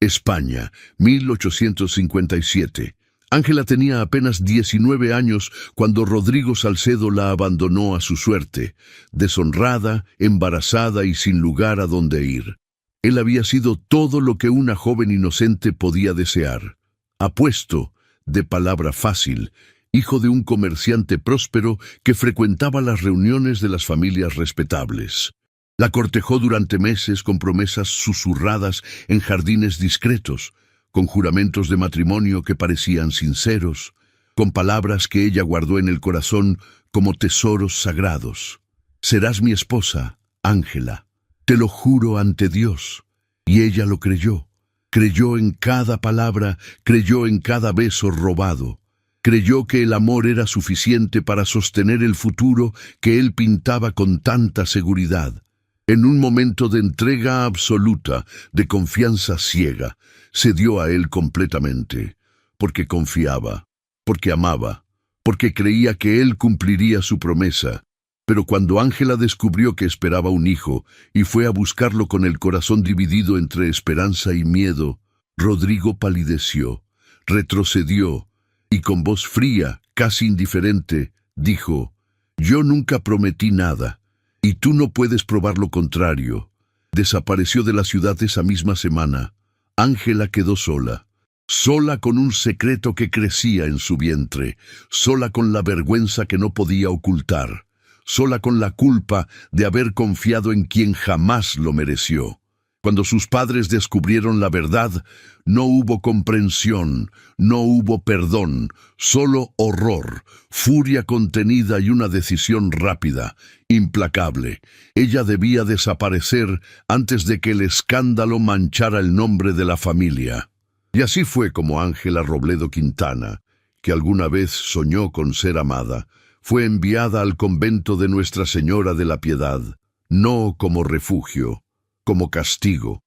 España, 1857. Ángela tenía apenas 19 años cuando Rodrigo Salcedo la abandonó a su suerte, deshonrada, embarazada y sin lugar a donde ir. Él había sido todo lo que una joven inocente podía desear. Apuesto, de palabra fácil, hijo de un comerciante próspero que frecuentaba las reuniones de las familias respetables. La cortejó durante meses con promesas susurradas en jardines discretos, con juramentos de matrimonio que parecían sinceros, con palabras que ella guardó en el corazón como tesoros sagrados. «Serás mi esposa, Ángela, te lo juro ante Dios». Y ella lo creyó. Creyó en cada palabra, creyó en cada beso robado. Creyó que el amor era suficiente para sostener el futuro que él pintaba con tanta seguridad. En un momento de entrega absoluta, de confianza ciega, se dio a él completamente, porque confiaba, porque amaba, porque creía que él cumpliría su promesa. Pero cuando Ángela descubrió que esperaba un hijo y fue a buscarlo con el corazón dividido entre esperanza y miedo, Rodrigo palideció, retrocedió y con voz fría, casi indiferente, dijo: «Yo nunca prometí nada, y tú no puedes probar lo contrario». Desapareció de la ciudad esa misma semana. Ángela quedó sola, sola con un secreto que crecía en su vientre, sola con la vergüenza que no podía ocultar, sola con la culpa de haber confiado en quien jamás lo mereció. Cuando sus padres descubrieron la verdad, no hubo comprensión, no hubo perdón, solo horror, furia contenida y una decisión rápida, implacable. Ella debía desaparecer antes de que el escándalo manchara el nombre de la familia. Y así fue como Ángela Robledo Quintana, que alguna vez soñó con ser amada, fue enviada al convento de Nuestra Señora de la Piedad, no como refugio, como castigo.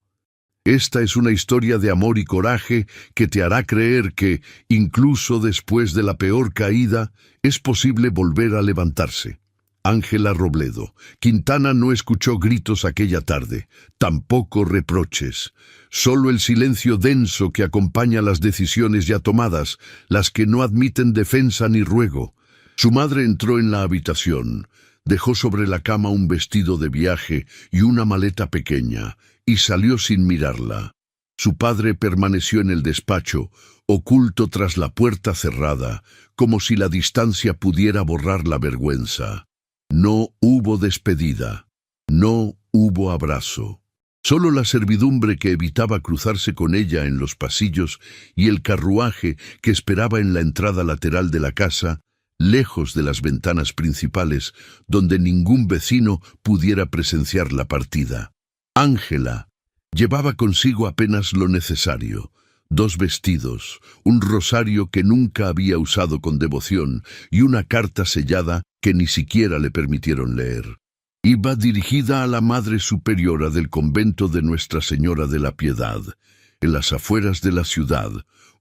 Esta es una historia de amor y coraje que te hará creer que, incluso después de la peor caída, es posible volver a levantarse. Ángela Robledo Quintana no escuchó gritos aquella tarde, tampoco reproches, solo el silencio denso que acompaña las decisiones ya tomadas, las que no admiten defensa ni ruego. Su madre entró en la habitación, dejó sobre la cama un vestido de viaje y una maleta pequeña, y salió sin mirarla. Su padre permaneció en el despacho, oculto tras la puerta cerrada, como si la distancia pudiera borrar la vergüenza. No hubo despedida, no hubo abrazo. Solo la servidumbre que evitaba cruzarse con ella en los pasillos y el carruaje que esperaba en la entrada lateral de la casa, lejos de las ventanas principales, donde ningún vecino pudiera presenciar la partida. Ángela llevaba consigo apenas lo necesario: 2 vestidos, un rosario que nunca había usado con devoción y una carta sellada que ni siquiera le permitieron leer. Iba dirigida a la Madre Superiora del convento de Nuestra Señora de la Piedad, en las afueras de la ciudad,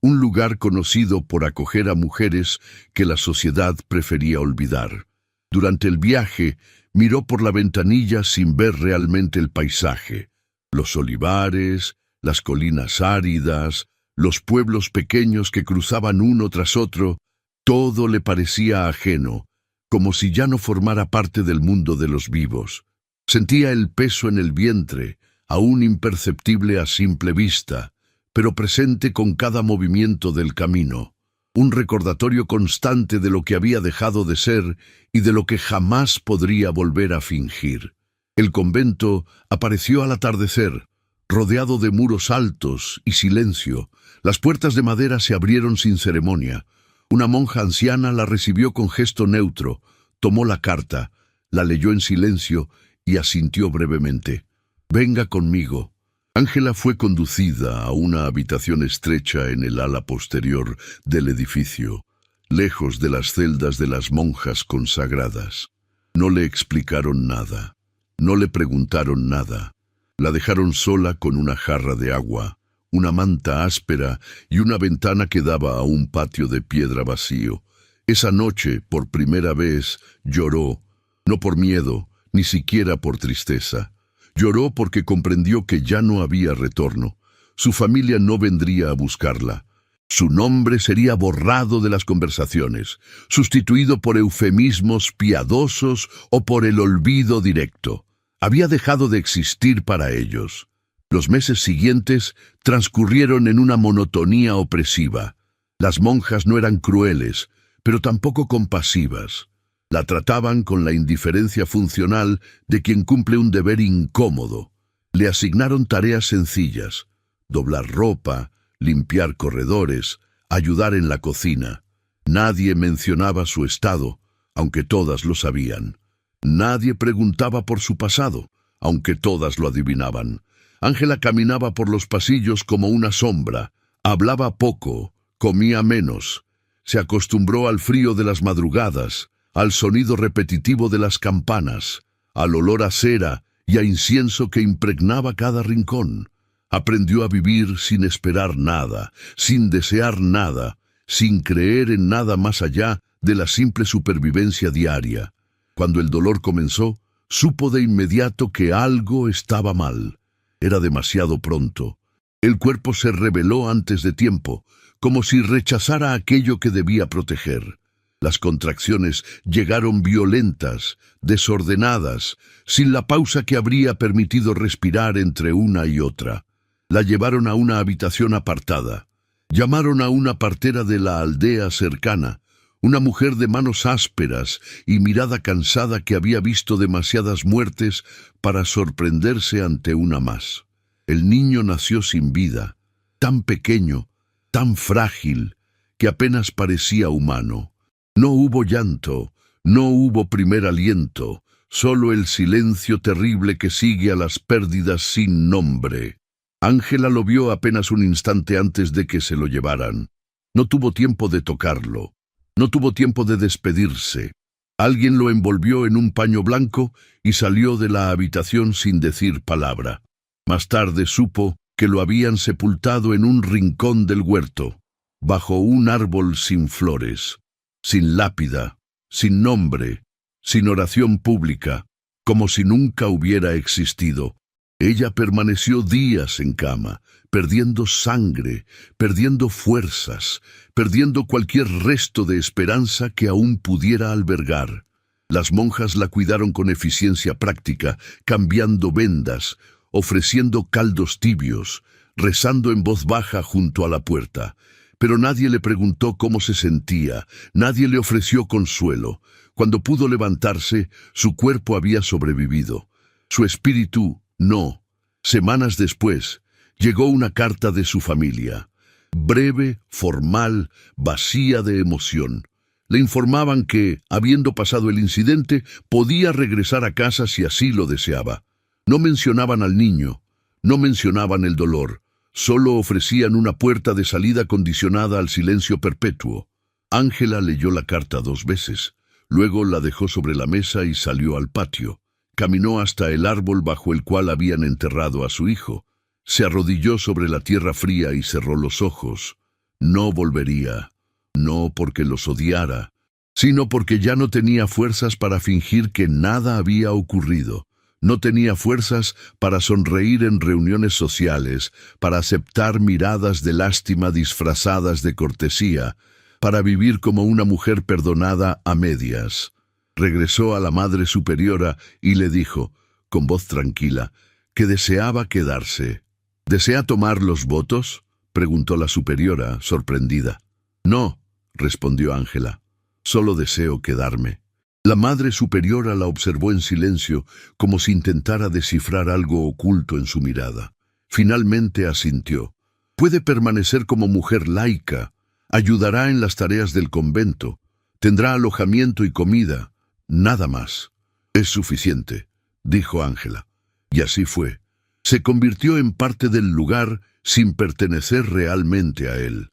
un lugar conocido por acoger a mujeres que la sociedad prefería olvidar. Durante el viaje, miró por la ventanilla sin ver realmente el paisaje: los olivares, las colinas áridas, los pueblos pequeños que cruzaban uno tras otro. Todo le parecía ajeno, como si ya no formara parte del mundo de los vivos. Sentía el peso en el vientre, aún imperceptible a simple vista, pero presente con cada movimiento del camino, un recordatorio constante de lo que había dejado de ser y de lo que jamás podría volver a fingir. El convento apareció al atardecer, rodeado de muros altos y silencio. Las puertas de madera se abrieron sin ceremonia. Una monja anciana la recibió con gesto neutro, tomó la carta, la leyó en silencio y asintió brevemente. «Venga conmigo». Ángela fue conducida a una habitación estrecha en el ala posterior del edificio, lejos de las celdas de las monjas consagradas. No le explicaron nada, no le preguntaron nada. La dejaron sola con una jarra de agua, una manta áspera y una ventana que daba a un patio de piedra vacío. Esa noche, por primera vez, lloró, no por miedo, ni siquiera por tristeza. Lloró porque comprendió que ya no había retorno. Su familia no vendría a buscarla. Su nombre sería borrado de las conversaciones, sustituido por eufemismos piadosos o por el olvido directo. Había dejado de existir para ellos. Los meses siguientes transcurrieron en una monotonía opresiva. Las monjas no eran crueles, pero tampoco compasivas. La trataban con la indiferencia funcional de quien cumple un deber incómodo. Le asignaron tareas sencillas: doblar ropa, limpiar corredores, ayudar en la cocina. Nadie mencionaba su estado, aunque todas lo sabían. Nadie preguntaba por su pasado, aunque todas lo adivinaban. Ángela caminaba por los pasillos como una sombra, hablaba poco, comía menos. Se acostumbró al frío de las madrugadas, al sonido repetitivo de las campanas, al olor a cera y a incienso que impregnaba cada rincón. Aprendió a vivir sin esperar nada, sin desear nada, sin creer en nada más allá de la simple supervivencia diaria. Cuando el dolor comenzó, supo de inmediato que algo estaba mal. Era demasiado pronto. El cuerpo se rebeló antes de tiempo, como si rechazara aquello que debía proteger. Las contracciones llegaron violentas, desordenadas, sin la pausa que habría permitido respirar entre una y otra. La llevaron a una habitación apartada. Llamaron a una partera de la aldea cercana, una mujer de manos ásperas y mirada cansada que había visto demasiadas muertes para sorprenderse ante una más. El niño nació sin vida, tan pequeño, tan frágil, que apenas parecía humano. No hubo llanto, no hubo primer aliento, solo el silencio terrible que sigue a las pérdidas sin nombre. Ángela lo vio apenas un instante antes de que se lo llevaran. No tuvo tiempo de tocarlo, no tuvo tiempo de despedirse. Alguien lo envolvió en un paño blanco y salió de la habitación sin decir palabra. Más tarde supo que lo habían sepultado en un rincón del huerto, bajo un árbol sin flores, sin lápida, sin nombre, sin oración pública, como si nunca hubiera existido. Ella permaneció días en cama, perdiendo sangre, perdiendo fuerzas, perdiendo cualquier resto de esperanza que aún pudiera albergar. Las monjas la cuidaron con eficiencia práctica, cambiando vendas, ofreciendo caldos tibios, rezando en voz baja junto a la puerta. Pero nadie le preguntó cómo se sentía, nadie le ofreció consuelo. Cuando pudo levantarse, su cuerpo había sobrevivido. Su espíritu no. Semanas después, llegó una carta de su familia. Breve, formal, vacía de emoción. Le informaban que, habiendo pasado el incidente, podía regresar a casa si así lo deseaba. No mencionaban al niño, no mencionaban el dolor, solo ofrecían una puerta de salida condicionada al silencio perpetuo. Ángela leyó la carta 2 veces, luego la dejó sobre la mesa y salió al patio. Caminó hasta el árbol bajo el cual habían enterrado a su hijo. Se arrodilló sobre la tierra fría y cerró los ojos. No volvería, no porque los odiara, sino porque ya no tenía fuerzas para fingir que nada había ocurrido. No tenía fuerzas para sonreír en reuniones sociales, para aceptar miradas de lástima disfrazadas de cortesía, para vivir como una mujer perdonada a medias. Regresó a la Madre Superiora y le dijo, con voz tranquila, que deseaba quedarse. ¿Desea tomar los votos?, preguntó la superiora, sorprendida. No, respondió Ángela, solo deseo quedarme. La Madre Superiora la observó en silencio, como si intentara descifrar algo oculto en su mirada. Finalmente asintió. Puede permanecer como mujer laica, ayudará en las tareas del convento, tendrá alojamiento y comida, nada más. Es suficiente, dijo Ángela. Y así fue. Se convirtió en parte del lugar sin pertenecer realmente a él.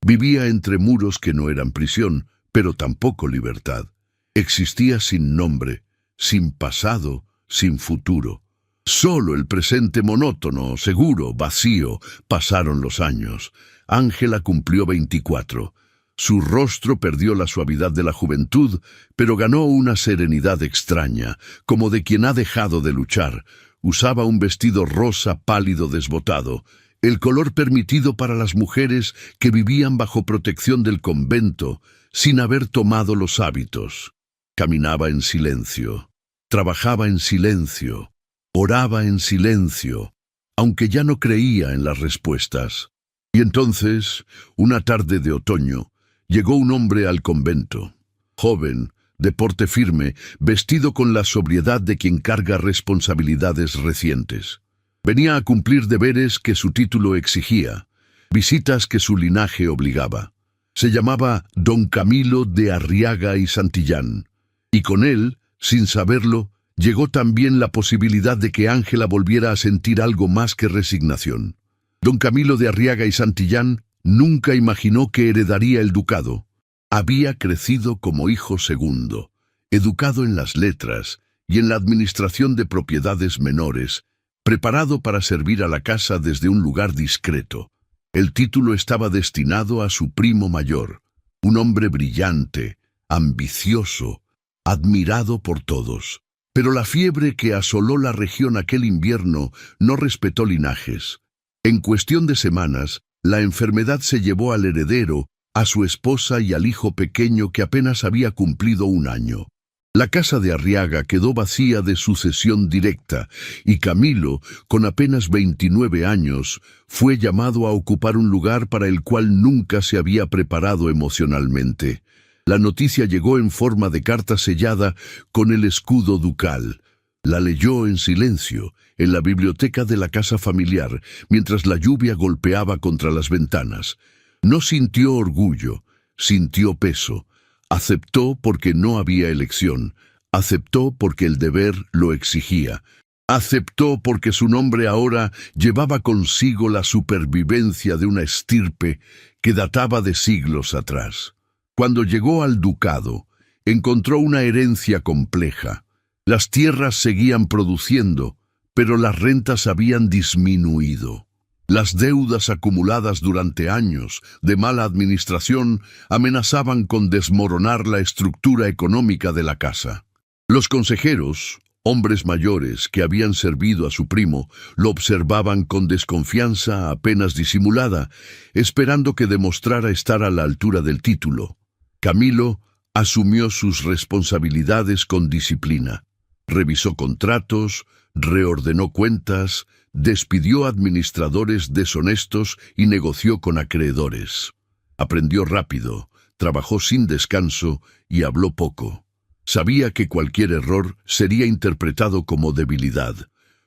Vivía entre muros que no eran prisión, pero tampoco libertad. Existía sin nombre, sin pasado, sin futuro. Solo el presente monótono, seguro, vacío. Pasaron los años. Ángela cumplió 24. Su rostro perdió la suavidad de la juventud, pero ganó una serenidad extraña, como de quien ha dejado de luchar. Usaba un vestido rosa pálido desbotado, el color permitido para las mujeres que vivían bajo protección del convento, sin haber tomado los hábitos. Caminaba en silencio, trabajaba en silencio, oraba en silencio, aunque ya no creía en las respuestas. Y entonces, una tarde de otoño, llegó un hombre al convento, joven, de porte firme, vestido con la sobriedad de quien carga responsabilidades recientes. Venía a cumplir deberes que su título exigía, visitas que su linaje obligaba. Se llamaba Don Camilo de Arriaga y Santillán, y con él, sin saberlo, llegó también la posibilidad de que Ángela volviera a sentir algo más que resignación. Don Camilo de Arriaga y Santillán nunca imaginó que heredaría el ducado. Había crecido como hijo segundo, educado en las letras y en la administración de propiedades menores, preparado para servir a la casa desde un lugar discreto. El título estaba destinado a su primo mayor, un hombre brillante, ambicioso, admirado por todos. Pero la fiebre que asoló la región aquel invierno no respetó linajes. En cuestión de semanas, la enfermedad se llevó al heredero, a su esposa y al hijo pequeño que apenas había cumplido 1 año. La casa de Arriaga quedó vacía de sucesión directa, y Camilo, con apenas 29 años, fue llamado a ocupar un lugar para el cual nunca se había preparado emocionalmente. La noticia llegó en forma de carta sellada con el escudo ducal. La leyó en silencio, en la biblioteca de la casa familiar, mientras la lluvia golpeaba contra las ventanas. No sintió orgullo, sintió peso. Aceptó porque no había elección. Aceptó porque el deber lo exigía. Aceptó porque su nombre ahora llevaba consigo la supervivencia de una estirpe que databa de siglos atrás. Cuando llegó al ducado, encontró una herencia compleja. Las tierras seguían produciendo, pero las rentas habían disminuido. Las deudas acumuladas durante años de mala administración amenazaban con desmoronar la estructura económica de la casa. Los consejeros, hombres mayores que habían servido a su primo, lo observaban con desconfianza apenas disimulada, esperando que demostrara estar a la altura del título. Camilo asumió sus responsabilidades con disciplina. Revisó contratos, reordenó cuentas, despidió administradores deshonestos y negoció con acreedores. Aprendió rápido, trabajó sin descanso y habló poco. Sabía que cualquier error sería interpretado como debilidad,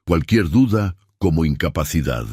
cualquier duda como incapacidad.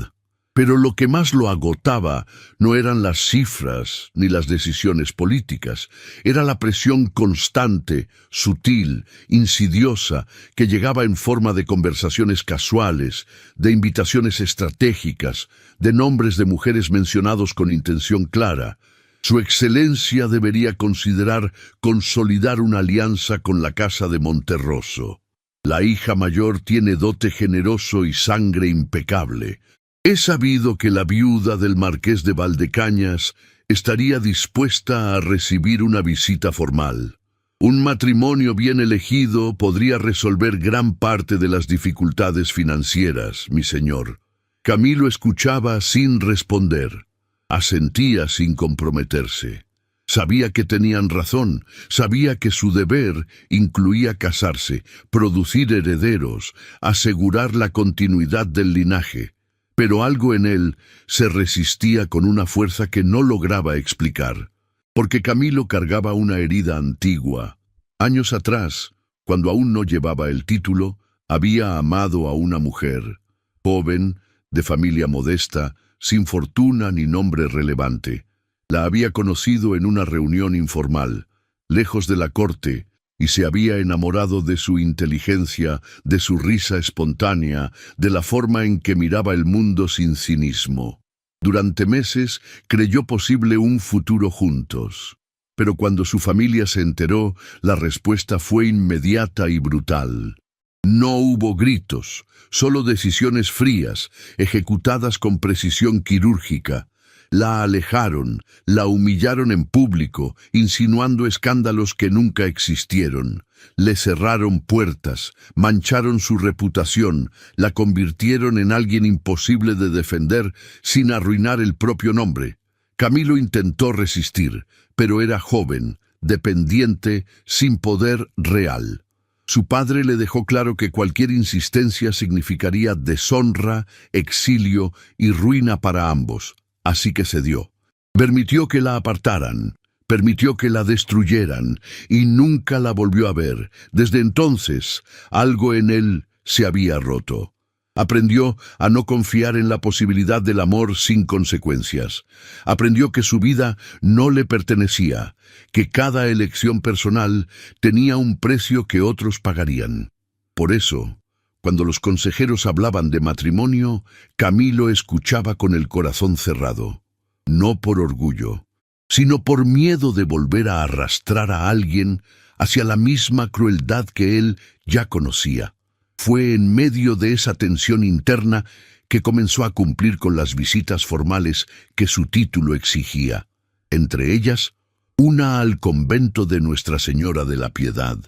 Pero lo que más lo agotaba no eran las cifras ni las decisiones políticas, era la presión constante, sutil, insidiosa, que llegaba en forma de conversaciones casuales, de invitaciones estratégicas, de nombres de mujeres mencionados con intención clara. Su excelencia debería considerar consolidar una alianza con la casa de Monterroso. La hija mayor tiene dote generoso y sangre impecable. He sabido que la viuda del marqués de Valdecañas estaría dispuesta a recibir una visita formal. Un matrimonio bien elegido podría resolver gran parte de las dificultades financieras, mi señor. Camilo escuchaba sin responder. Asentía sin comprometerse. Sabía que tenían razón, sabía que su deber incluía casarse, producir herederos, asegurar la continuidad del linaje. Pero algo en él se resistía con una fuerza que no lograba explicar, porque Camilo cargaba una herida antigua. Años atrás, cuando aún no llevaba el título, había amado a una mujer, joven, de familia modesta, sin fortuna ni nombre relevante. La había conocido en una reunión informal, lejos de la corte, y se había enamorado de su inteligencia, de su risa espontánea, de la forma en que miraba el mundo sin cinismo. Durante meses creyó posible un futuro juntos. Pero cuando su familia se enteró, la respuesta fue inmediata y brutal. No hubo gritos, solo decisiones frías, ejecutadas con precisión quirúrgica. La alejaron, la humillaron en público, insinuando escándalos que nunca existieron. Le cerraron puertas, mancharon su reputación, la convirtieron en alguien imposible de defender sin arruinar el propio nombre. Camilo intentó resistir, pero era joven, dependiente, sin poder real. Su padre le dejó claro que cualquier insistencia significaría deshonra, exilio y ruina para ambos, así que cedió. Permitió que la apartaran, permitió que la destruyeran y nunca la volvió a ver. Desde entonces, algo en él se había roto. Aprendió a no confiar en la posibilidad del amor sin consecuencias. Aprendió que su vida no le pertenecía, que cada elección personal tenía un precio que otros pagarían. Por eso, cuando los consejeros hablaban de matrimonio, Camilo escuchaba con el corazón cerrado, no por orgullo, sino por miedo de volver a arrastrar a alguien hacia la misma crueldad que él ya conocía. Fue en medio de esa tensión interna que comenzó a cumplir con las visitas formales que su título exigía, entre ellas, una al convento de Nuestra Señora de la Piedad,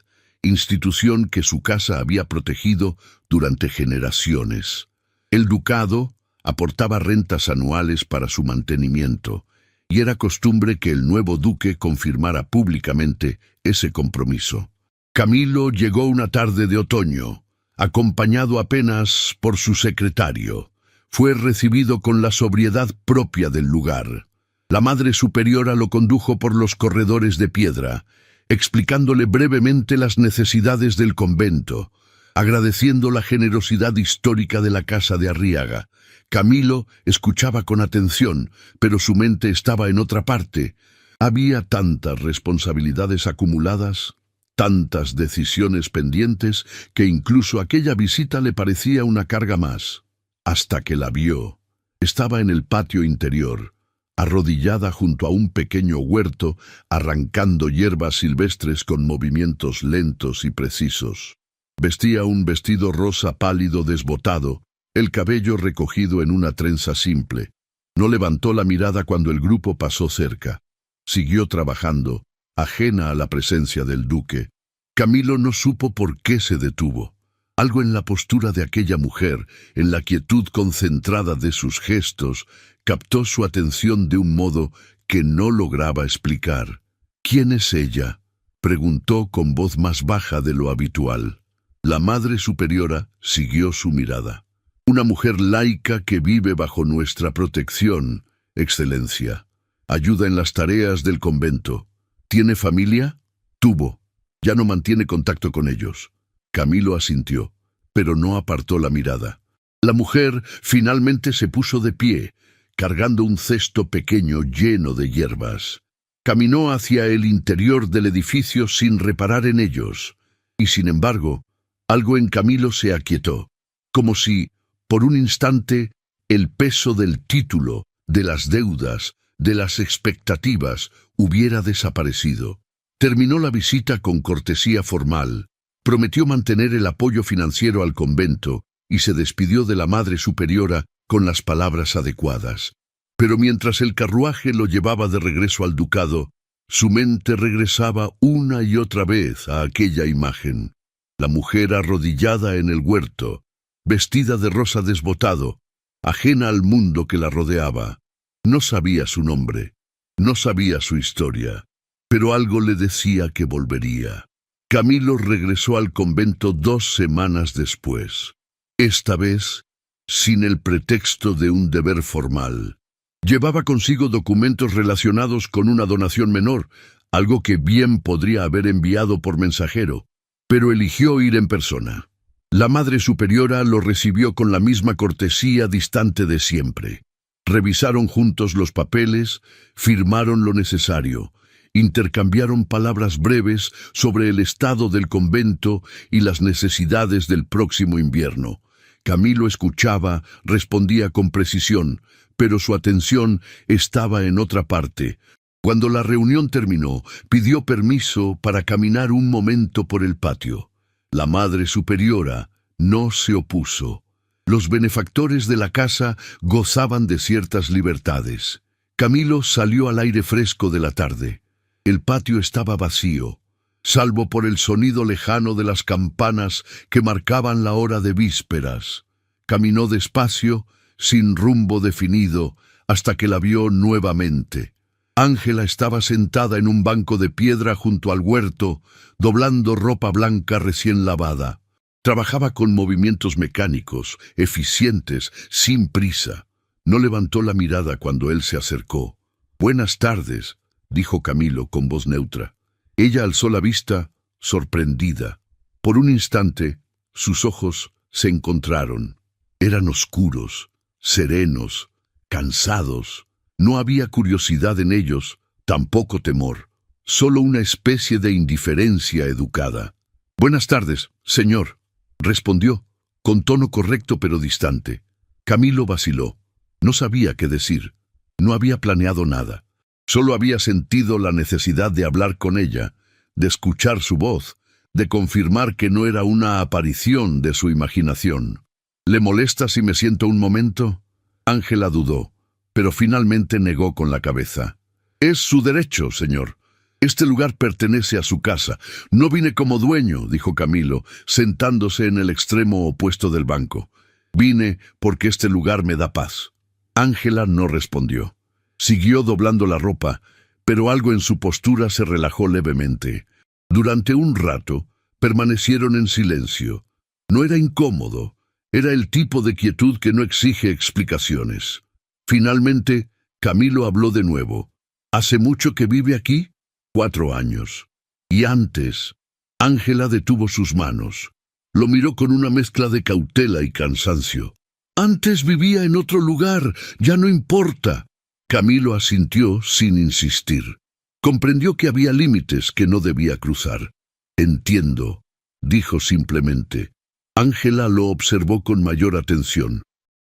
institución que su casa había protegido durante generaciones. El ducado aportaba rentas anuales para su mantenimiento, y era costumbre que el nuevo duque confirmara públicamente ese compromiso. Camilo llegó una tarde de otoño, acompañado apenas por su secretario. Fue recibido con la sobriedad propia del lugar. La Madre Superiora lo condujo por los corredores de piedra, explicándole brevemente las necesidades del convento, agradeciendo la generosidad histórica de la casa de Arriaga. Camilo escuchaba con atención, pero su mente estaba en otra parte. Había tantas responsabilidades acumuladas, tantas decisiones pendientes, que incluso aquella visita le parecía una carga más. Hasta que la vio. Estaba en el patio interior, arrodillada junto a un pequeño huerto, arrancando hierbas silvestres con movimientos lentos y precisos. Vestía un vestido rosa pálido desbotado, el cabello recogido en una trenza simple. No levantó la mirada cuando el grupo pasó cerca. Siguió trabajando, ajena a la presencia del duque. Camilo no supo por qué se detuvo. Algo en la postura de aquella mujer, en la quietud concentrada de sus gestos, captó su atención de un modo que no lograba explicar. «¿Quién es ella?», preguntó con voz más baja de lo habitual. La Madre Superiora siguió su mirada. «Una mujer laica que vive bajo nuestra protección, Excelencia. Ayuda en las tareas del convento. ¿Tiene familia?». «Tuvo. Ya no mantiene contacto con ellos». Camilo asintió, pero no apartó la mirada. La mujer finalmente se puso de pie, cargando un cesto pequeño lleno de hierbas. Caminó hacia el interior del edificio sin reparar en ellos, y sin embargo, algo en Camilo se aquietó, como si, por un instante, el peso del título, de las deudas, de las expectativas, hubiera desaparecido. Terminó la visita con cortesía formal, prometió mantener el apoyo financiero al convento y se despidió de la Madre Superiora con las palabras adecuadas. Pero mientras el carruaje lo llevaba de regreso al ducado, su mente regresaba una y otra vez a aquella imagen. La mujer arrodillada en el huerto, vestida de rosa desbotado, ajena al mundo que la rodeaba. No sabía su nombre, no sabía su historia, pero algo le decía que volvería. Camilo regresó al convento 2 semanas después, esta vez sin el pretexto de un deber formal. Llevaba consigo documentos relacionados con una donación menor, algo que bien podría haber enviado por mensajero, pero eligió ir en persona. La Madre Superiora lo recibió con la misma cortesía distante de siempre. Revisaron juntos los papeles, firmaron lo necesario, intercambiaron palabras breves sobre el estado del convento y las necesidades del próximo invierno. Camilo escuchaba, respondía con precisión, pero su atención estaba en otra parte. Cuando la reunión terminó, pidió permiso para caminar un momento por el patio. La Madre Superiora no se opuso. Los benefactores de la casa gozaban de ciertas libertades. Camilo salió al aire fresco de la tarde. El patio estaba vacío, salvo por el sonido lejano de las campanas que marcaban la hora de vísperas. Caminó despacio, sin rumbo definido, hasta que la vio nuevamente. Ángela estaba sentada en un banco de piedra junto al huerto, doblando ropa blanca recién lavada. Trabajaba con movimientos mecánicos, eficientes, sin prisa. No levantó la mirada cuando él se acercó. «Buenas tardes», dijo Camilo con voz neutra. Ella alzó la vista, sorprendida. Por un instante, sus ojos se encontraron. Eran oscuros, serenos, cansados. No había curiosidad en ellos, tampoco temor, solo una especie de indiferencia educada. «Buenas tardes, señor», respondió, con tono correcto pero distante. Camilo vaciló. No sabía qué decir. No había planeado nada. Solo había sentido la necesidad de hablar con ella, de escuchar su voz, de confirmar que no era una aparición de su imaginación. «¿Le molesta si me siento un momento?» Ángela dudó, pero finalmente negó con la cabeza. «Es su derecho, señor. Este lugar pertenece a su casa. No vine como dueño», dijo Camilo, sentándose en el extremo opuesto del banco. «Vine porque este lugar me da paz». Ángela no respondió. Siguió doblando la ropa, pero algo en su postura se relajó levemente. Durante un rato, permanecieron en silencio. No era incómodo, era el tipo de quietud que no exige explicaciones. Finalmente, Camilo habló de nuevo. «¿Hace mucho que vive aquí?» «4 años». «¿Y antes?» Ángela detuvo sus manos. Lo miró con una mezcla de cautela y cansancio. «Antes vivía en otro lugar, ya no importa». Camilo asintió sin insistir. Comprendió que había límites que no debía cruzar. «Entiendo», dijo simplemente. Ángela lo observó con mayor atención.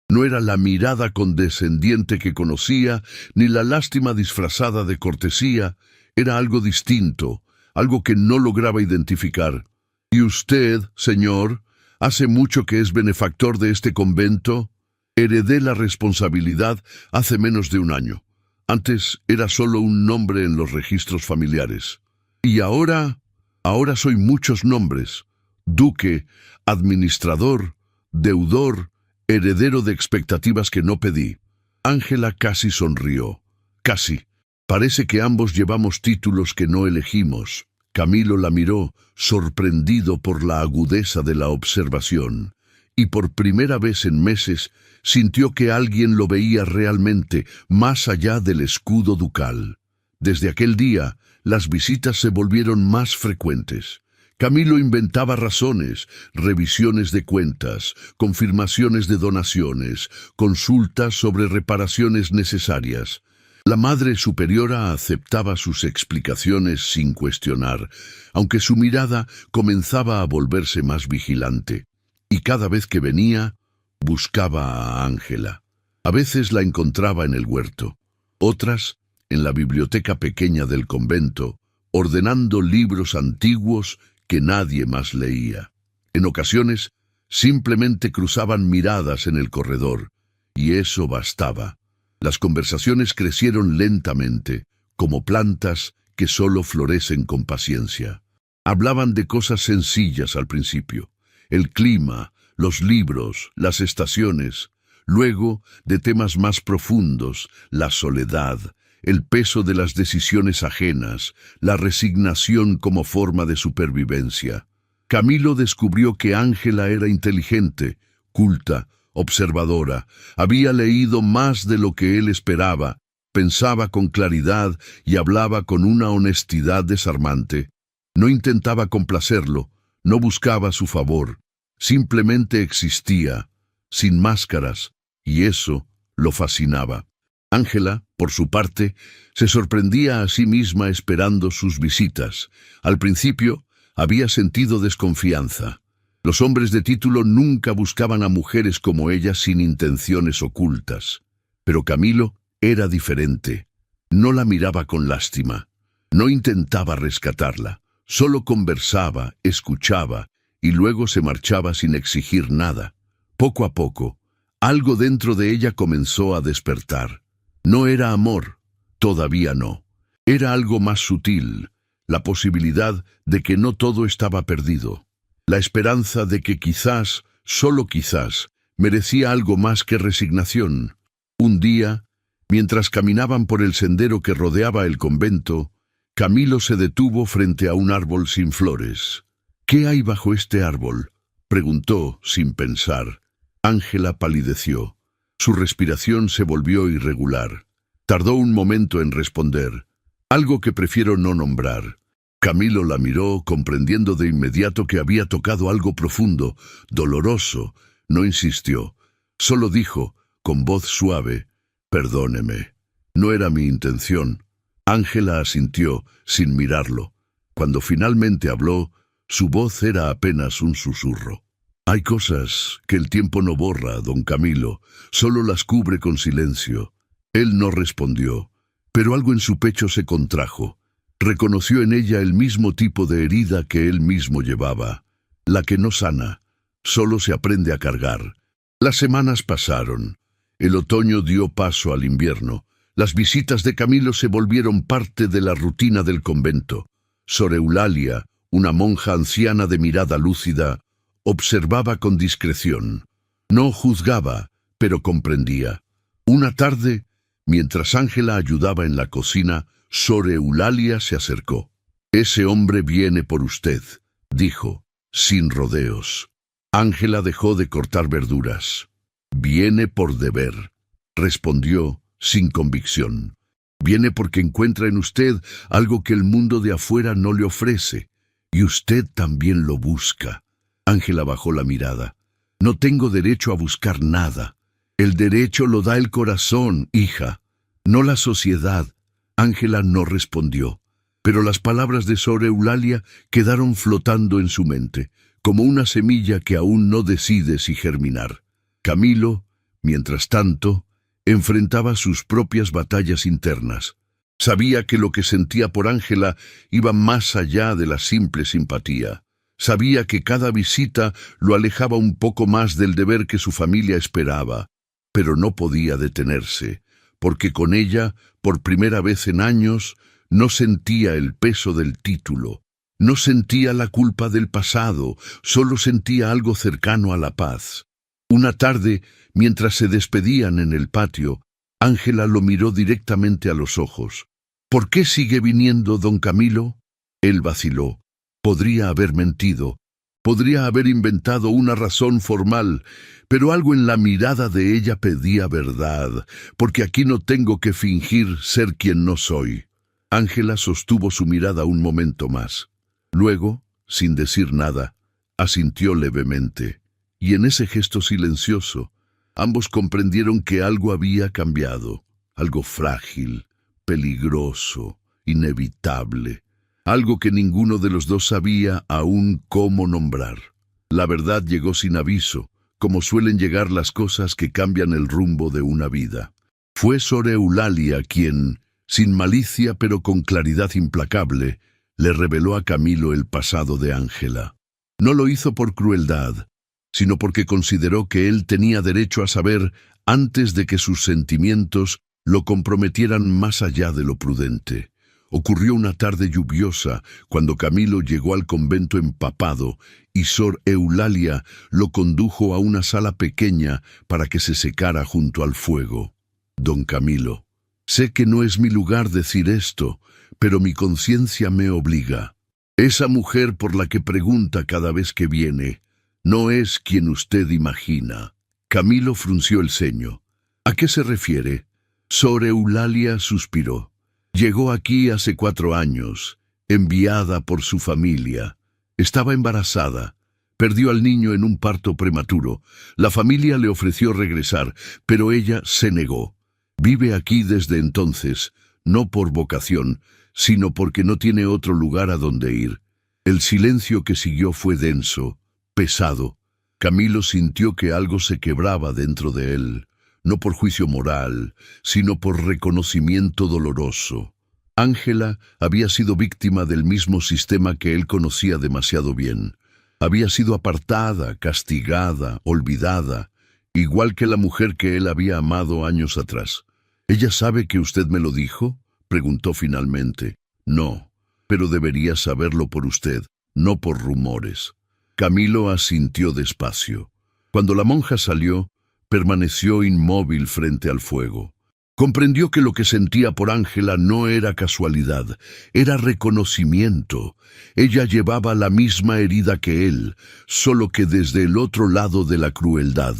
No era la mirada condescendiente que conocía, ni la lástima disfrazada de cortesía. Era algo distinto, algo que no lograba identificar. «¿Y usted, señor, hace mucho que es benefactor de este convento?» «Heredé la responsabilidad hace menos de 1 año. Antes era solo un nombre en los registros familiares. Y ahora soy muchos nombres. Duque, administrador, deudor, heredero de expectativas que no pedí». Ángela casi sonrió. «Casi. Parece que ambos llevamos títulos que no elegimos». Camilo la miró, sorprendido por la agudeza de la observación, y por primera vez en meses sintió que alguien lo veía realmente, más allá del escudo ducal. Desde aquel día, las visitas se volvieron más frecuentes. Camilo inventaba razones, revisiones de cuentas, confirmaciones de donaciones, consultas sobre reparaciones necesarias. La Madre Superiora aceptaba sus explicaciones sin cuestionar, aunque su mirada comenzaba a volverse más vigilante. Y cada vez que venía, buscaba a Ángela. A veces la encontraba en el huerto, otras en la biblioteca pequeña del convento, ordenando libros antiguos que nadie más leía. En ocasiones, simplemente cruzaban miradas en el corredor, y eso bastaba. Las conversaciones crecieron lentamente, como plantas que solo florecen con paciencia. Hablaban de cosas sencillas al principio: el clima, los libros, las estaciones. Luego, de temas más profundos: la soledad, el peso de las decisiones ajenas, la resignación como forma de supervivencia. Camilo descubrió que Ángela era inteligente, culta, observadora. Había leído más de lo que él esperaba, pensaba con claridad y hablaba con una honestidad desarmante. No intentaba complacerlo, no buscaba su favor, simplemente existía, sin máscaras, y eso lo fascinaba. Ángela, por su parte, se sorprendía a sí misma esperando sus visitas. Al principio, había sentido desconfianza. Los hombres de título nunca buscaban a mujeres como ella sin intenciones ocultas. Pero Camilo era diferente. No la miraba con lástima. No intentaba rescatarla. Solo conversaba, escuchaba, y luego se marchaba sin exigir nada. Poco a poco, algo dentro de ella comenzó a despertar. No era amor, Todavía no. Era algo más sutil, la posibilidad de que no todo estaba perdido. La esperanza de que quizás, solo quizás, merecía algo más que resignación. Un día, mientras caminaban por el sendero que rodeaba el convento, Camilo se detuvo frente a un árbol sin flores. «¿Qué hay bajo este árbol?», preguntó sin pensar. Ángela palideció. Su respiración se volvió irregular. Tardó un momento en responder. «Algo que prefiero no nombrar». Camilo la miró, comprendiendo de inmediato que había tocado algo profundo, doloroso. No insistió. Solo dijo, con voz suave, «Perdóneme. No era mi intención». Ángela asintió, sin mirarlo. Cuando finalmente habló, su voz era apenas un susurro. «Hay cosas que el tiempo no borra, don Camilo, solo las cubre con silencio». Él no respondió, pero algo en su pecho se contrajo. Reconoció en ella el mismo tipo de herida que él mismo llevaba, la que no sana, solo se aprende a cargar. Las semanas pasaron. El otoño dio paso al invierno. Las visitas de Camilo se volvieron parte de la rutina del convento. Sor Eulalia, una monja anciana de mirada lúcida, observaba con discreción. No juzgaba, pero comprendía. Una tarde, mientras Ángela ayudaba en la cocina, Sor Eulalia se acercó. «Ese hombre viene por usted», dijo, sin rodeos. Ángela dejó de cortar verduras. «Viene por deber», respondió, sin convicción. «Viene porque encuentra en usted algo que el mundo de afuera no le ofrece, y usted también lo busca». Ángela bajó la mirada. «No tengo derecho a buscar nada. El derecho lo da el corazón, hija, no la sociedad». Ángela no respondió, pero las palabras de Sor Eulalia quedaron flotando en su mente, como una semilla que aún no decide si germinar. Camilo, mientras tanto, enfrentaba sus propias batallas internas. Sabía que lo que sentía por Ángela iba más allá de la simple simpatía. Sabía que cada visita lo alejaba un poco más del deber que su familia esperaba, pero no podía detenerse, porque con ella, por primera vez en años, no sentía el peso del título, no sentía la culpa del pasado, solo sentía algo cercano a la paz. Una tarde, mientras se despedían en el patio, Ángela lo miró directamente a los ojos. «¿Por qué sigue viniendo, don Camilo?». Él vaciló. Podría haber mentido, podría haber inventado una razón formal, pero algo en la mirada de ella pedía verdad, porque aquí no tengo que fingir ser quien no soy. Ángela sostuvo su mirada un momento más. Luego, sin decir nada, asintió levemente, y en ese gesto silencioso, ambos comprendieron que algo había cambiado, algo frágil, peligroso, inevitable, algo que ninguno de los dos sabía aún cómo nombrar. La verdad llegó sin aviso, como suelen llegar las cosas que cambian el rumbo de una vida. Fue Sor Eulalia quien, sin malicia pero con claridad implacable, le reveló a Camilo el pasado de Ángela. No lo hizo por crueldad, sino porque consideró que él tenía derecho a saber antes de que sus sentimientos lo comprometieran más allá de lo prudente. Ocurrió una tarde lluviosa, cuando Camilo llegó al convento empapado, y Sor Eulalia lo condujo a una sala pequeña para que se secara junto al fuego. «Don Camilo, sé que no es mi lugar decir esto, pero mi conciencia me obliga. Esa mujer por la que pregunta cada vez que viene, no es quien usted imagina». Camilo frunció el ceño. «¿A qué se refiere?». Sor Eulalia suspiró. «Llegó aquí hace 4 años, enviada por su familia. Estaba embarazada. Perdió al niño en un parto prematuro. La familia le ofreció regresar, pero ella se negó. Vive aquí desde entonces, no por vocación, sino porque no tiene otro lugar a donde ir». El silencio que siguió fue denso, pesado. Camilo sintió que algo se quebraba dentro de él, no por juicio moral, sino por reconocimiento doloroso. Ángela había sido víctima del mismo sistema que él conocía demasiado bien. Había sido apartada, castigada, olvidada, igual que la mujer que él había amado años atrás. «¿Ella sabe que usted me lo dijo?», preguntó finalmente. No, pero debería saberlo por usted, no por rumores. Camilo asintió despacio. Cuando la monja salió, permaneció inmóvil frente al fuego. Comprendió que lo que sentía por Ángela no era casualidad, era reconocimiento. Ella llevaba la misma herida que él, solo que desde el otro lado de la crueldad,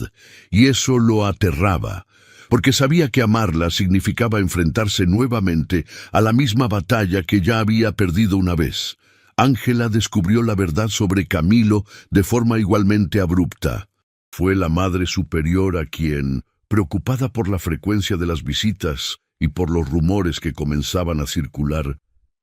y eso lo aterraba, porque sabía que amarla significaba enfrentarse nuevamente a la misma batalla que ya había perdido una vez. Ángela descubrió la verdad sobre Camilo de forma igualmente abrupta. Fue la Madre Superiora quien, preocupada por la frecuencia de las visitas y por los rumores que comenzaban a circular,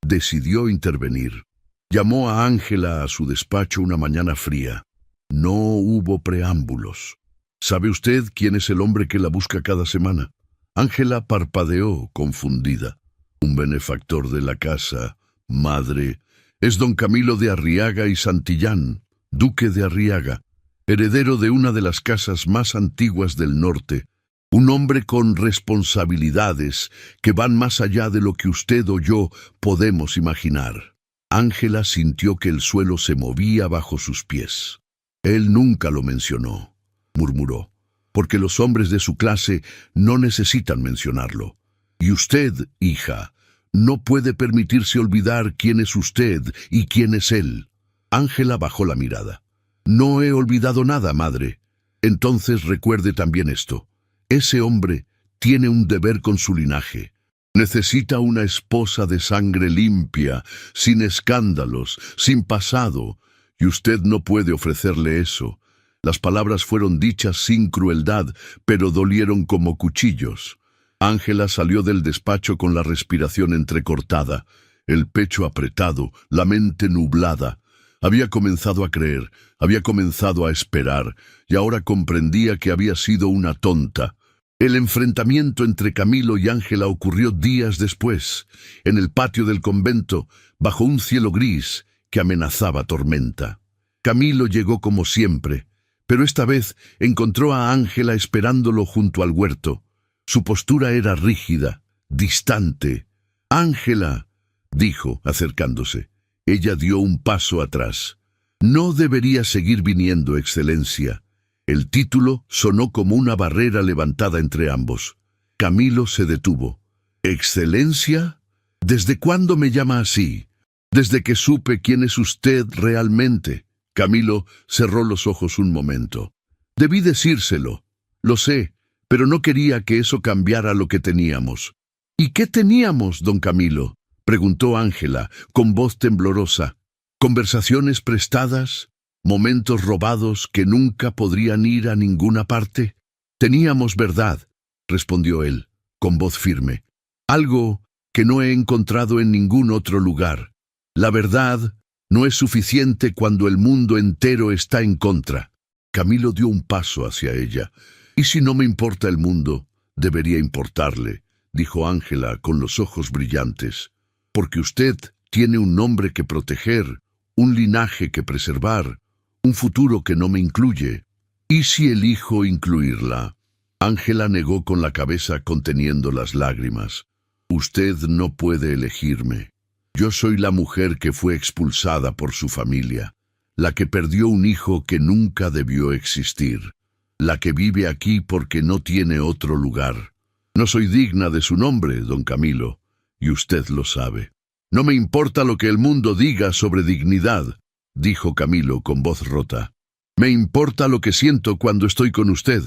decidió intervenir. Llamó a Ángela a su despacho una mañana fría. No hubo preámbulos. ¿Sabe usted quién es el hombre que la busca cada semana? Ángela parpadeó, confundida. Un benefactor de la casa, madre, es don Camilo de Arriaga y Santillán, duque de Arriaga, heredero de una de las casas más antiguas del norte, un hombre con responsabilidades que van más allá de lo que usted o yo podemos imaginar. Ángela sintió que el suelo se movía bajo sus pies. Él nunca lo mencionó, murmuró, porque los hombres de su clase no necesitan mencionarlo. Y usted, hija, no puede permitirse olvidar quién es usted y quién es él. Ángela bajó la mirada. No he olvidado nada, madre. Entonces recuerde también esto. Ese hombre tiene un deber con su linaje. Necesita una esposa de sangre limpia, sin escándalos, sin pasado, y usted no puede ofrecerle eso. Las palabras fueron dichas sin crueldad, pero dolieron como cuchillos. Ángela salió del despacho con la respiración entrecortada, el pecho apretado, la mente nublada. Había comenzado a creer, había comenzado a esperar, y ahora comprendía que había sido una tonta. El enfrentamiento entre Camilo y Ángela ocurrió días después, en el patio del convento, bajo un cielo gris que amenazaba tormenta. Camilo llegó como siempre, pero esta vez encontró a Ángela esperándolo junto al huerto. Su postura era rígida, distante. «Ángela», dijo, acercándose. Ella dio un paso atrás. «No debería seguir viniendo, Excelencia». El título sonó como una barrera levantada entre ambos. Camilo se detuvo. «¿Excelencia? ¿Desde cuándo me llama así? Desde que supe quién es usted realmente». Camilo cerró los ojos un momento. «Debí decírselo. Lo sé, pero no quería que eso cambiara lo que teníamos». «¿Y qué teníamos, don Camilo?», preguntó Ángela, con voz temblorosa. «¿Conversaciones prestadas? ¿Momentos robados que nunca podrían ir a ninguna parte?» «Teníamos verdad», respondió él, con voz firme. «Algo que no he encontrado en ningún otro lugar. La verdad no es suficiente cuando el mundo entero está en contra». Camilo dio un paso hacia ella. «¿Y si no me importa el mundo? Debería importarle», dijo Ángela con los ojos brillantes. «Porque usted tiene un nombre que proteger, un linaje que preservar, un futuro que no me incluye. ¿Y si elijo incluirla?» Ángela negó con la cabeza conteniendo las lágrimas. «Usted no puede elegirme. Yo soy la mujer que fue expulsada por su familia, la que perdió un hijo que nunca debió existir, la que vive aquí porque no tiene otro lugar. No soy digna de su nombre, don Camilo, y usted lo sabe». «No me importa lo que el mundo diga sobre dignidad», dijo Camilo con voz rota. «Me importa lo que siento cuando estoy con usted».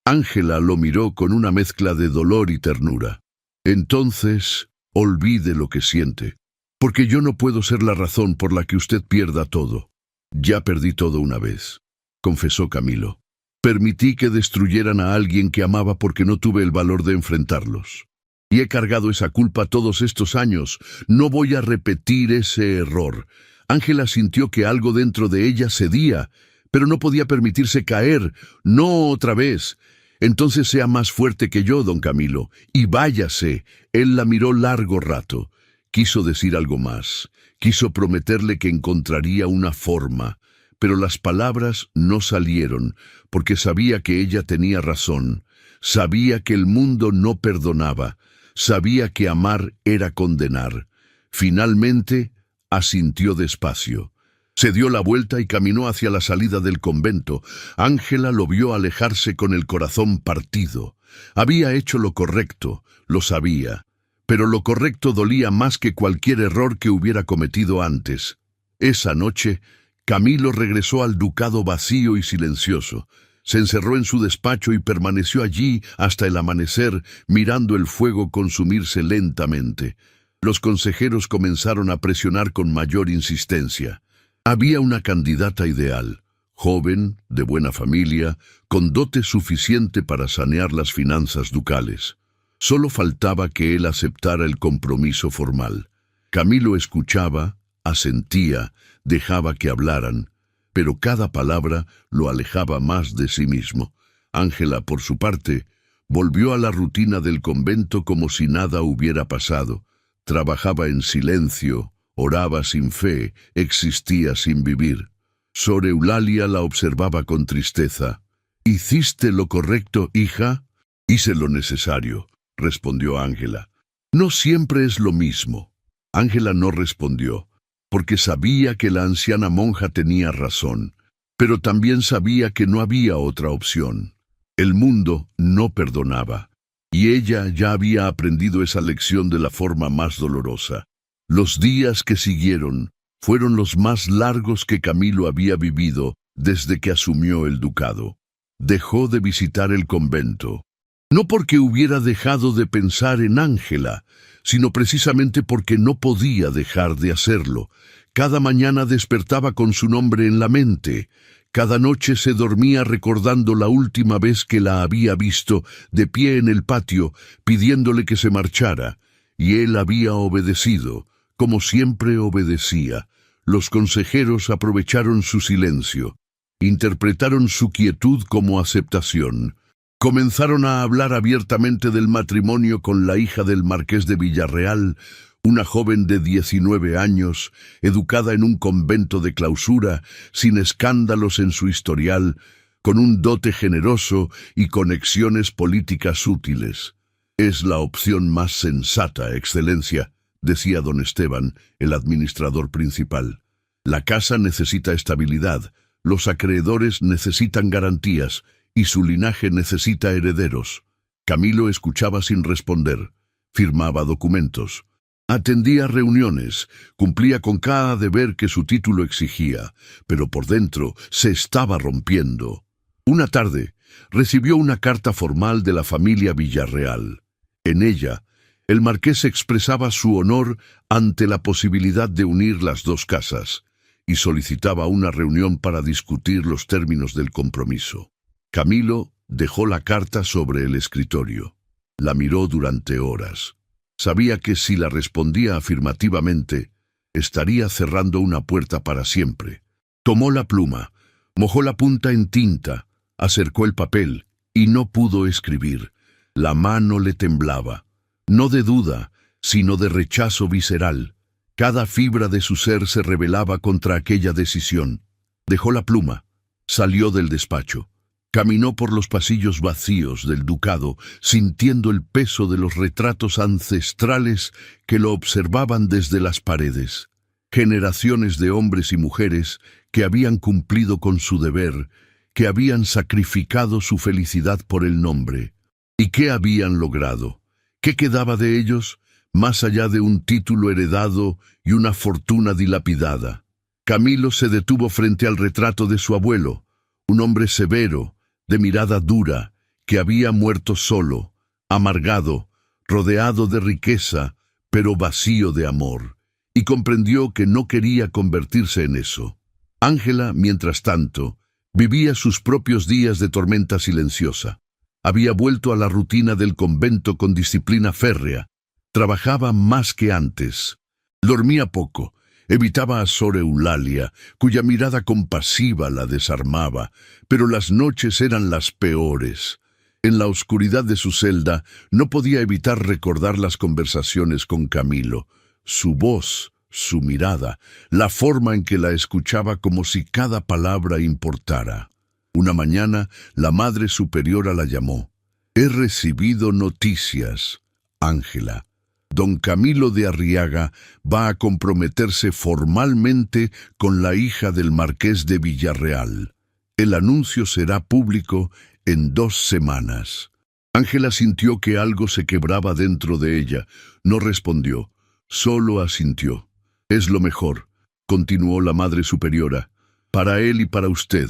Ángela lo miró con una mezcla de dolor y ternura. «Entonces, olvide lo que siente, porque yo no puedo ser la razón por la que usted pierda todo». «Ya perdí todo una vez», confesó Camilo. «Permití que destruyeran a alguien que amaba porque no tuve el valor de enfrentarlos. Y he cargado esa culpa todos estos años. No voy a repetir ese error». Ángela sintió que algo dentro de ella cedía, pero no podía permitirse caer. «No otra vez. Entonces sea más fuerte que yo, don Camilo, y váyase». Él la miró largo rato. Quiso decir algo más. Quiso prometerle que encontraría una forma, pero las palabras no salieron, porque sabía que ella tenía razón. Sabía que el mundo no perdonaba. sabía que amar era condenar. Finalmente, asintió despacio. Se dio la vuelta y caminó hacia la salida del convento. Ángela lo vio alejarse con el corazón partido. Había hecho lo correcto, lo sabía, pero lo correcto dolía más que cualquier error que hubiera cometido antes. Esa noche, Camilo regresó al ducado vacío y silencioso. Se encerró en su despacho y permaneció allí hasta el amanecer, mirando el fuego consumirse lentamente. Los consejeros comenzaron a presionar con mayor insistencia. Había una candidata ideal, joven, de buena familia, con dote suficiente para sanear las finanzas ducales. Solo faltaba que él aceptara el compromiso formal. Camilo escuchaba, asentía, dejaba que hablaran, pero cada palabra lo alejaba más de sí mismo. Ángela, por su parte, volvió a la rutina del convento como si nada hubiera pasado. Trabajaba en silencio, oraba sin fe, existía sin vivir. Sor Eulalia la observaba con tristeza. «¿Hiciste lo correcto, hija?» «Hice lo necesario», respondió Ángela. «No siempre es lo mismo». Ángela no respondió, porque sabía que la anciana monja tenía razón, pero también sabía que no había otra opción. El mundo no perdonaba, y ella ya había aprendido esa lección de la forma más dolorosa. Los días que siguieron fueron los más largos que Camilo había vivido desde que asumió el ducado. Dejó de visitar el convento, no porque hubiera dejado de pensar en Ángela, sino precisamente porque no podía dejar de hacerlo. Cada mañana despertaba con su nombre en la mente. Cada noche se dormía recordando la última vez que la había visto de pie en el patio, pidiéndole que se marchara, y él había obedecido, como siempre obedecía. Los consejeros aprovecharon su silencio, interpretaron su quietud como aceptación. Comenzaron a hablar abiertamente del matrimonio con la hija del marqués de Villarreal, una joven de 19 años, educada en un convento de clausura, sin escándalos en su historial, con un dote generoso y conexiones políticas útiles. «Es la opción más sensata, Excelencia», decía don Esteban, el administrador principal. «La casa necesita estabilidad, los acreedores necesitan garantías, y su linaje necesita herederos». Camilo escuchaba sin responder, firmaba documentos, atendía reuniones, cumplía con cada deber que su título exigía, pero por dentro se estaba rompiendo. Una tarde, recibió una carta formal de la familia Villarreal. En ella, el marqués expresaba su honor ante la posibilidad de unir las dos casas y solicitaba una reunión para discutir los términos del compromiso. Camilo dejó la carta sobre el escritorio. La miró durante horas. Sabía que si la respondía afirmativamente, estaría cerrando una puerta para siempre. Tomó la pluma, mojó la punta en tinta, acercó el papel y no pudo escribir. La mano le temblaba, no de duda, sino de rechazo visceral. Cada fibra de su ser se rebelaba contra aquella decisión. Dejó la pluma, salió del despacho. Caminó por los pasillos vacíos del ducado, sintiendo el peso de los retratos ancestrales que lo observaban desde las paredes. Generaciones de hombres y mujeres que habían cumplido con su deber, que habían sacrificado su felicidad por el nombre. ¿Y qué habían logrado? ¿Qué quedaba de ellos, más allá de un título heredado y una fortuna dilapidada? Camilo se detuvo frente al retrato de su abuelo, un hombre severo, de mirada dura, que había muerto solo, amargado, rodeado de riqueza, pero vacío de amor, y comprendió que no quería convertirse en eso. Ángela, mientras tanto, vivía sus propios días de tormenta silenciosa. Había vuelto a la rutina del convento con disciplina férrea. Trabajaba más que antes. Dormía poco. Evitaba a Sor Eulalia, cuya mirada compasiva la desarmaba, pero las noches eran las peores. En la oscuridad de su celda no podía evitar recordar las conversaciones con Camilo, su voz, su mirada, la forma en que la escuchaba como si cada palabra importara. Una mañana, la Madre Superiora la llamó. «He recibido noticias». Ángela. Don Camilo de Arriaga va a comprometerse formalmente con la hija del marqués de Villarreal. El anuncio será público en 2 semanas. Ángela sintió que algo se quebraba dentro de ella. No respondió, solo asintió. «Es lo mejor», continuó la Madre Superiora, «para él y para usted.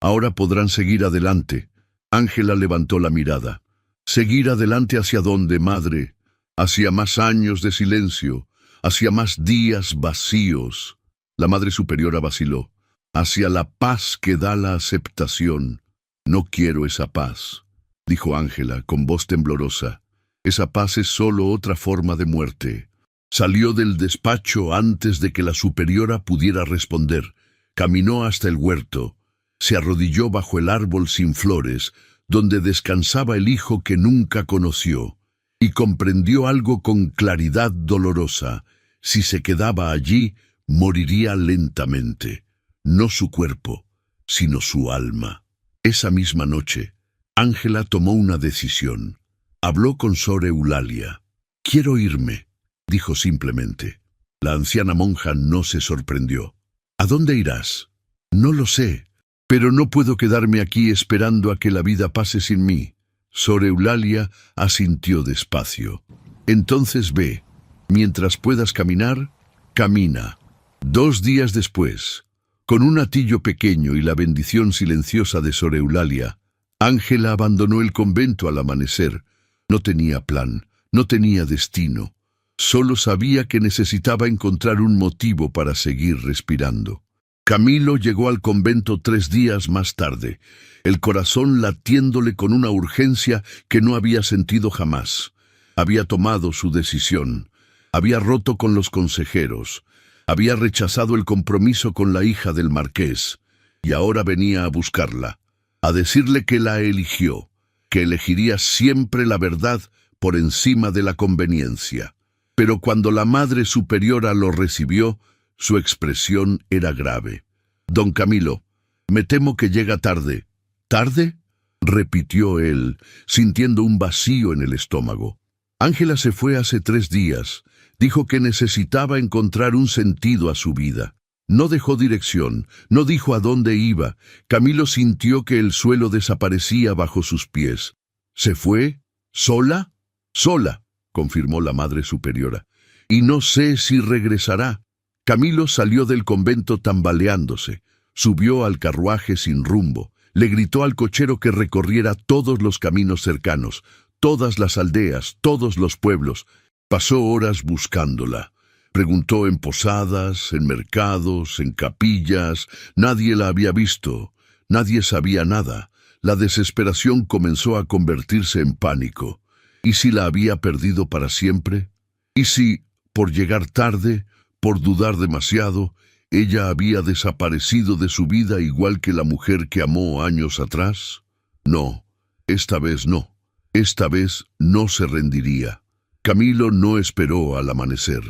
Ahora podrán seguir adelante». Ángela levantó la mirada. «¿Seguir adelante hacia dónde, madre? Hacia más años de silencio, hacia más días vacíos». La Madre Superiora vaciló. «Hacia la paz que da la aceptación». «No quiero esa paz», dijo Ángela con voz temblorosa. «Esa paz es solo otra forma de muerte». Salió del despacho antes de que la superiora pudiera responder. Caminó hasta el huerto. Se arrodilló bajo el árbol sin flores, donde descansaba el hijo que nunca conoció, y comprendió algo con claridad dolorosa. Si se quedaba allí, moriría lentamente. No su cuerpo, sino su alma. Esa misma noche, Ángela tomó una decisión. Habló con Sor Eulalia. «Quiero irme», dijo simplemente. La anciana monja no se sorprendió. «¿A dónde irás?» «No lo sé, pero no puedo quedarme aquí esperando a que la vida pase sin mí». Sor Eulalia asintió despacio. «Entonces ve. Mientras puedas caminar, camina». 2 días después, con un atillo pequeño y la bendición silenciosa de Sor Eulalia, Ángela abandonó el convento al amanecer. No tenía plan, no tenía destino. Solo sabía que necesitaba encontrar un motivo para seguir respirando. Camilo llegó al convento 3 días más tarde, el corazón latiéndole con una urgencia que no había sentido jamás. Había tomado su decisión, había roto con los consejeros, había rechazado el compromiso con la hija del marqués, y ahora venía a buscarla, a decirle que la eligió, que elegiría siempre la verdad por encima de la conveniencia. Pero cuando la Madre Superiora lo recibió, su expresión era grave. «Don Camilo, me temo que llega tarde». «¿Tarde?», repitió él, sintiendo un vacío en el estómago. Ángela se fue hace 3 días. Dijo que necesitaba encontrar un sentido a su vida. No dejó dirección, no dijo a dónde iba. Camilo sintió que el suelo desaparecía bajo sus pies. «¿Se fue? ¿Sola?» «Sola», confirmó la Madre Superiora. «Y no sé si regresará». Camilo salió del convento tambaleándose. Subió al carruaje sin rumbo. Le gritó al cochero que recorriera todos los caminos cercanos, todas las aldeas, todos los pueblos. Pasó horas buscándola. Preguntó en posadas, en mercados, en capillas. Nadie la había visto. Nadie sabía nada. La desesperación comenzó a convertirse en pánico. ¿Y si la había perdido para siempre? ¿Y si, por llegar tarde, por dudar demasiado, ella había desaparecido de su vida igual que la mujer que amó años atrás? No, esta vez no. Esta vez no se rendiría. Camilo no esperó al amanecer.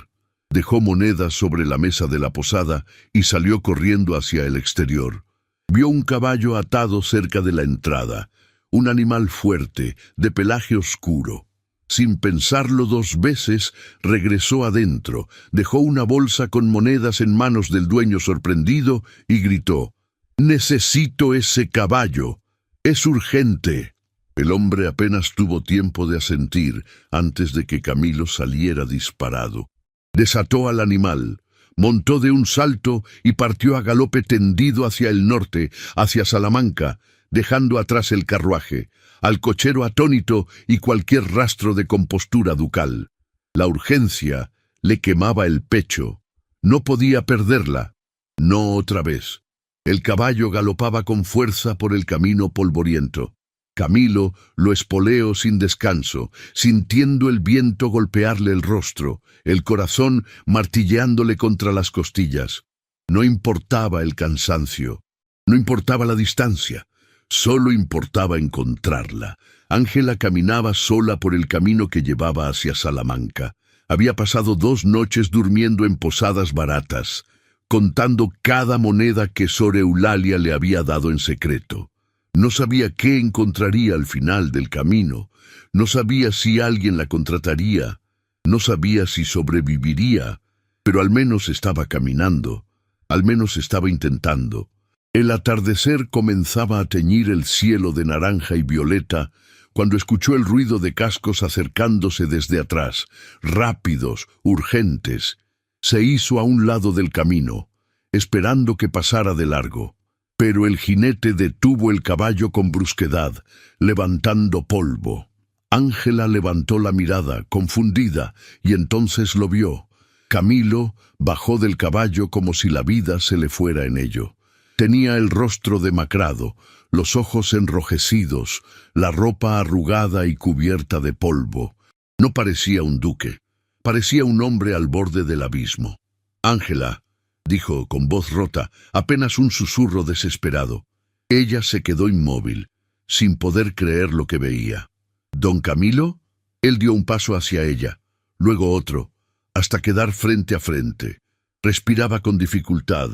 Dejó monedas sobre la mesa de la posada y salió corriendo hacia el exterior. Vio un caballo atado cerca de la entrada. Un animal fuerte, de pelaje oscuro. Sin pensarlo 2 veces, regresó adentro, dejó una bolsa con monedas en manos del dueño sorprendido y gritó: «¡Necesito ese caballo! ¡Es urgente!». El hombre apenas tuvo tiempo de asentir antes de que Camilo saliera disparado. Desató al animal, montó de un salto y partió a galope tendido hacia el norte, hacia Salamanca, dejando atrás el carruaje, al cochero atónito y cualquier rastro de compostura ducal. La urgencia le quemaba el pecho. No podía perderla. No otra vez. El caballo galopaba con fuerza por el camino polvoriento. Camilo lo espoleó sin descanso, sintiendo el viento golpearle el rostro, el corazón martilleándole contra las costillas. No importaba el cansancio, no importaba la distancia. Solo importaba encontrarla. Ángela caminaba sola por el camino que llevaba hacia Salamanca. Había pasado 2 noches durmiendo en posadas baratas, contando cada moneda que Sor Eulalia le había dado en secreto. No sabía qué encontraría al final del camino. No sabía si alguien la contrataría. No sabía si sobreviviría. Pero al menos estaba caminando. Al menos estaba intentando. El atardecer comenzaba a teñir el cielo de naranja y violeta cuando escuchó el ruido de cascos acercándose desde atrás, rápidos, urgentes. Se hizo a un lado del camino, esperando que pasara de largo. Pero el jinete detuvo el caballo con brusquedad, levantando polvo. Ángela levantó la mirada, confundida, y entonces lo vio. Camilo bajó del caballo como si la vida se le fuera en ello. Tenía el rostro demacrado, los ojos enrojecidos, la ropa arrugada y cubierta de polvo. No parecía un duque, parecía un hombre al borde del abismo. «Ángela», dijo con voz rota, apenas un susurro desesperado. Ella se quedó inmóvil, sin poder creer lo que veía. «¿Don Camilo?» Él dio un paso hacia ella, luego otro, hasta quedar frente a frente. Respiraba con dificultad,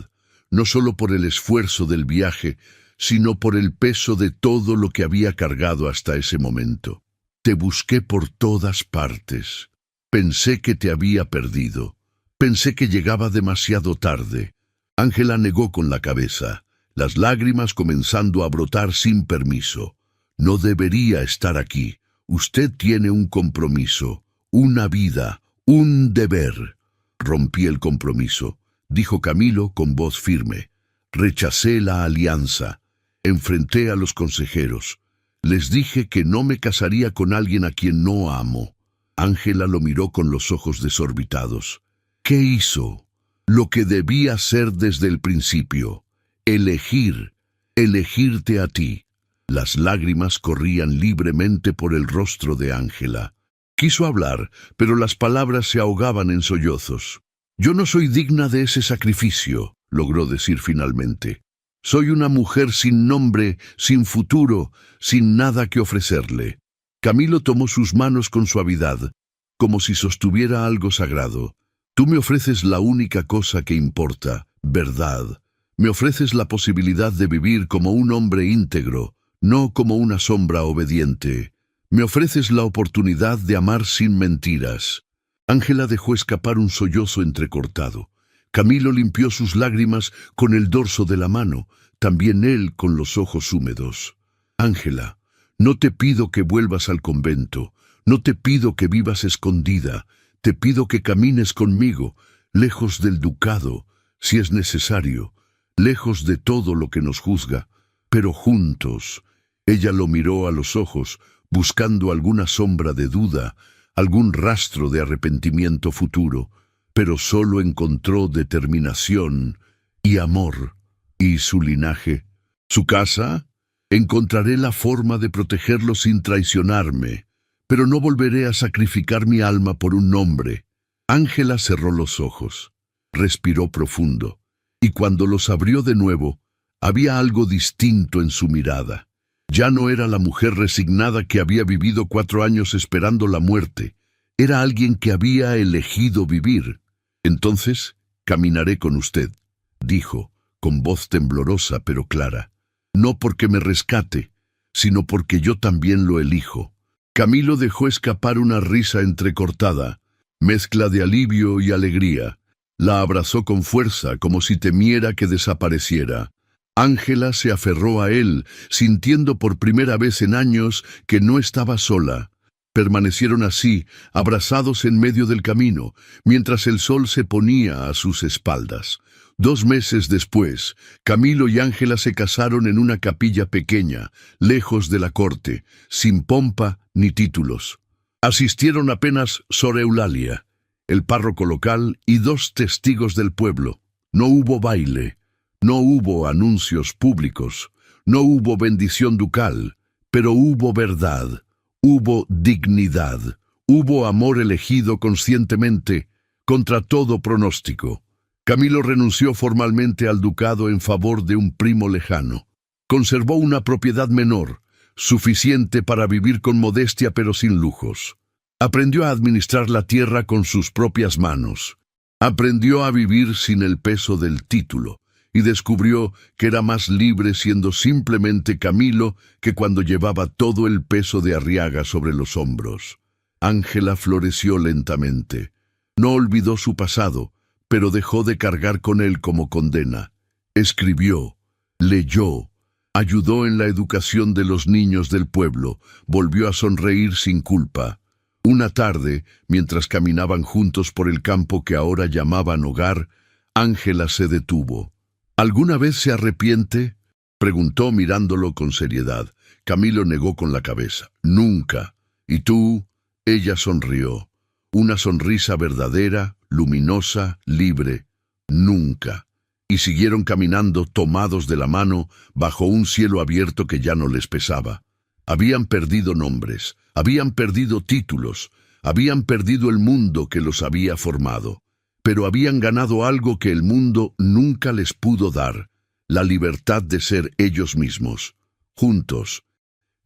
no solo por el esfuerzo del viaje, sino por el peso de todo lo que había cargado hasta ese momento. «Te busqué por todas partes. Pensé que te había perdido. Pensé que llegaba demasiado tarde». Ángela negó con la cabeza, las lágrimas comenzando a brotar sin permiso. «No debería estar aquí. Usted tiene un compromiso, una vida, un deber». «Rompí el compromiso», dijo Camilo con voz firme. «Rechacé la alianza. Enfrenté a los consejeros. Les dije que no me casaría con alguien a quien no amo». Ángela lo miró con los ojos desorbitados. «¿Qué hizo?» «Lo que debía hacer desde el principio. Elegirte a ti». Las lágrimas corrían libremente por el rostro de Ángela. Quiso hablar, pero las palabras se ahogaban en sollozos. «Yo no soy digna de ese sacrificio», logró decir finalmente. «Soy una mujer sin nombre, sin futuro, sin nada que ofrecerle». Camilo tomó sus manos con suavidad, como si sostuviera algo sagrado. «Tú me ofreces la única cosa que importa, verdad. Me ofreces la posibilidad de vivir como un hombre íntegro, no como una sombra obediente. Me ofreces la oportunidad de amar sin mentiras». Ángela dejó escapar un sollozo entrecortado. Camilo limpió sus lágrimas con el dorso de la mano, también él con los ojos húmedos. «Ángela, no te pido que vuelvas al convento, no te pido que vivas escondida, te pido que camines conmigo, lejos del ducado, si es necesario, lejos de todo lo que nos juzga, pero juntos». Ella lo miró a los ojos, buscando alguna sombra de duda, algún rastro de arrepentimiento futuro, pero solo encontró determinación y amor. ¿Y su linaje? ¿Su casa? «Encontraré la forma de protegerlo sin traicionarme, pero no volveré a sacrificar mi alma por un hombre». Ángela cerró los ojos, respiró profundo, y cuando los abrió de nuevo, había algo distinto en su mirada. Ya no era la mujer resignada que había vivido 4 años esperando la muerte. Era alguien que había elegido vivir. «Entonces, caminaré con usted», dijo, con voz temblorosa pero clara. «No porque me rescate, sino porque yo también lo elijo». Camilo dejó escapar una risa entrecortada, mezcla de alivio y alegría. La abrazó con fuerza, como si temiera que desapareciera. Ángela se aferró a él, sintiendo por primera vez en años que no estaba sola. Permanecieron así, abrazados en medio del camino, mientras el sol se ponía a sus espaldas. 2 meses después, Camilo y Ángela se casaron en una capilla pequeña, lejos de la corte, sin pompa ni títulos. Asistieron apenas Sor Eulalia, el párroco local y 2 testigos del pueblo. No hubo baile. No hubo anuncios públicos, no hubo bendición ducal, pero hubo verdad, hubo dignidad, hubo amor elegido conscientemente contra todo pronóstico. Camilo renunció formalmente al ducado en favor de un primo lejano. Conservó una propiedad menor, suficiente para vivir con modestia pero sin lujos. Aprendió a administrar la tierra con sus propias manos. Aprendió a vivir sin el peso del título. y descubrió que era más libre siendo simplemente Camilo que cuando llevaba todo el peso de Arriaga sobre los hombros. Ángela floreció lentamente. No olvidó su pasado, pero dejó de cargar con él como condena. Escribió, leyó, ayudó en la educación de los niños del pueblo, volvió a sonreír sin culpa. Una tarde, mientras caminaban juntos por el campo que ahora llamaban hogar, Ángela se detuvo. ¿Alguna vez se arrepiente?, preguntó mirándolo con seriedad. Camilo negó con la cabeza. Nunca. ¿Y tú? Ella sonrió. Una sonrisa verdadera, luminosa, libre. Nunca. Y siguieron caminando tomados de la mano bajo un cielo abierto que ya no les pesaba. Habían perdido nombres, habían perdido títulos, habían perdido el mundo que los había formado, pero habían ganado algo que el mundo nunca les pudo dar, la libertad de ser ellos mismos, juntos.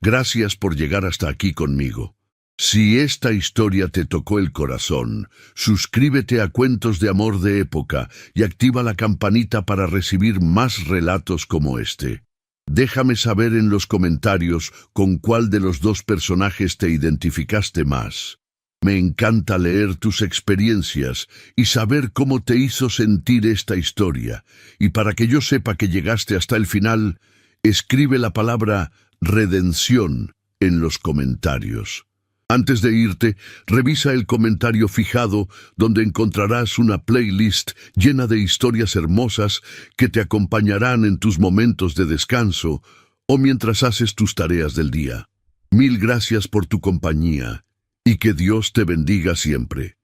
Gracias por llegar hasta aquí conmigo. Si esta historia te tocó el corazón, suscríbete a Cuentos de Amor de Época y activa la campanita para recibir más relatos como este. Déjame saber en los comentarios con cuál de los dos personajes te identificaste más. Me encanta leer tus experiencias y saber cómo te hizo sentir esta historia. Y para que yo sepa que llegaste hasta el final, escribe la palabra redención en los comentarios. Antes de irte, revisa el comentario fijado donde encontrarás una playlist llena de historias hermosas que te acompañarán en tus momentos de descanso o mientras haces tus tareas del día. Mil gracias por tu compañía y que Dios te bendiga siempre.